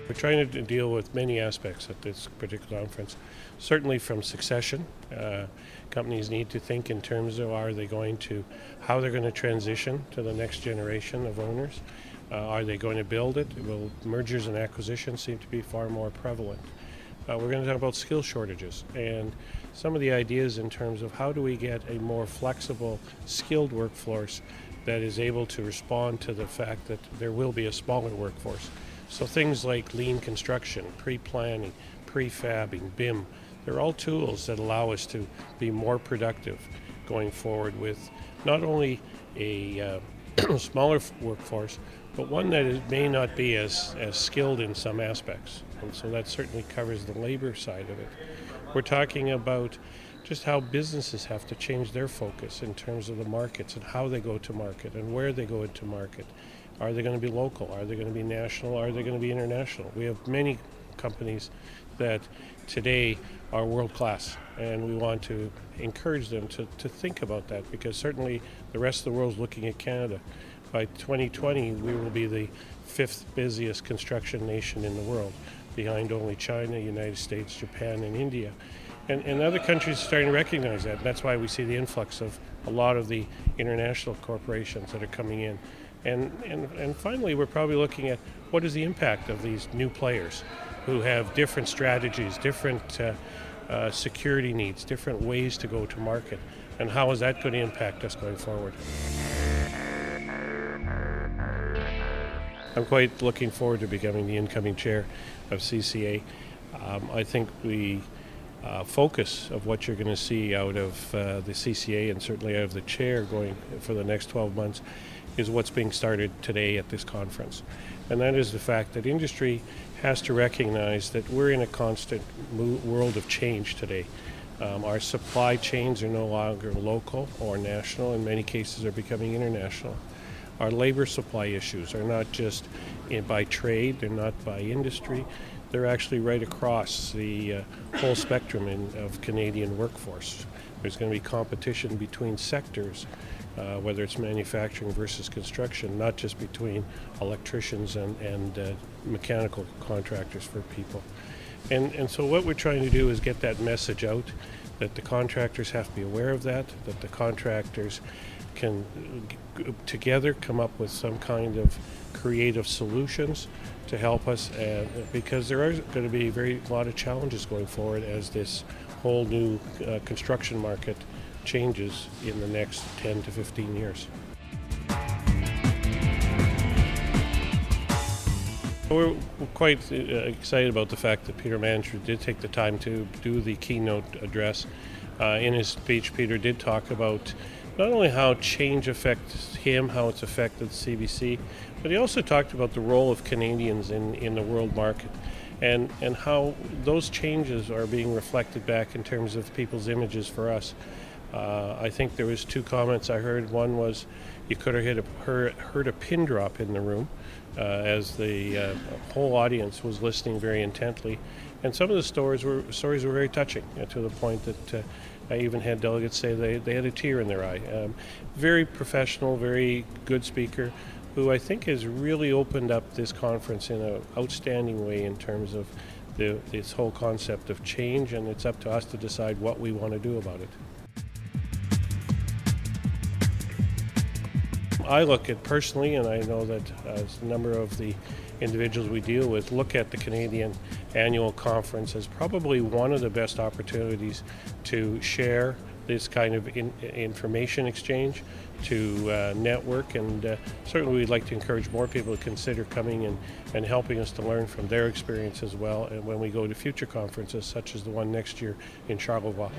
We're trying to deal with many aspects at this particular conference. Certainly from succession, companies need to think in terms of how they're going to transition to the next generation of owners. Are they going to build it? Will mergers and acquisitions seem to be far more prevalent? We're going to talk about skill shortages and some of the ideas in terms of how do we get a more flexible, skilled workforce that is able to respond to the fact that there will be a smaller workforce. So things like lean construction, pre-planning, prefabbing, BIM, they're all tools that allow us to be more productive going forward with not only a smaller workforce, but one that may not be as skilled in some aspects. And so that certainly covers the labor side of it. We're talking about just how businesses have to change their focus in terms of the markets and how they go to market and where they go into market. Are they going to be local? Are they going to be national? Are they going to be international? We have many companies that today are world class, and we want to encourage them to think about that, because certainly the rest of the world is looking at Canada. By 2020, we will be the 5th busiest construction nation in the world, behind only China, United States, Japan, and India. And other countries are starting to recognize that. And that's why we see the influx of a lot of the international corporations that are coming in. And finally, we're probably looking at what is the impact of these new players who have different strategies, different security needs, different ways to go to market, and how is that going to impact us going forward. I'm quite looking forward to becoming the incoming chair of CCA. I think the focus of what you're going to see out of the CCA, and certainly out of the chair going for the next 12 months, is what's being started today at this conference. And that is the fact that industry has to recognize that we're in a constant world of change today. Our supply chains are no longer local or national. In many cases, they're becoming international. Our labor supply issues are not just by trade, they're not by industry, they're actually right across the whole spectrum of Canadian workforce. There's going to be competition between sectors, whether it's manufacturing versus construction, not just between electricians and mechanical contractors for people. And so what we're trying to do is get that message out, that the contractors have to be aware of that the contractors can together come up with some kind of creative solutions to help us, because there are going to be a lot of challenges going forward as this whole new construction market changes in the next 10 to 15 years. We're quite excited about the fact that Peter Mansbridge did take the time to do the keynote address. In his speech, Peter did talk about not only how change affects him, how it's affected CBC, but he also talked about the role of Canadians in the world market, and how those changes are being reflected back in terms of people's images for us. I think there was 2 comments I heard. One was you could have heard a pin drop in the room as the whole audience was listening very intently, and some of the stories were very touching, to the point that I even had delegates say they had a tear in their eye. Very professional, very good speaker, who I think has really opened up this conference in an outstanding way in terms of this whole concept of change, and it's up to us to decide what we want to do about it. I look at personally, and I know that a number of the individuals we deal with look at the Canadian Annual Conference as probably one of the best opportunities to share this kind of information exchange, to network, and certainly we'd like to encourage more people to consider coming and helping us to learn from their experience as well, and when we go to future conferences such as the one next year in Charlevoix.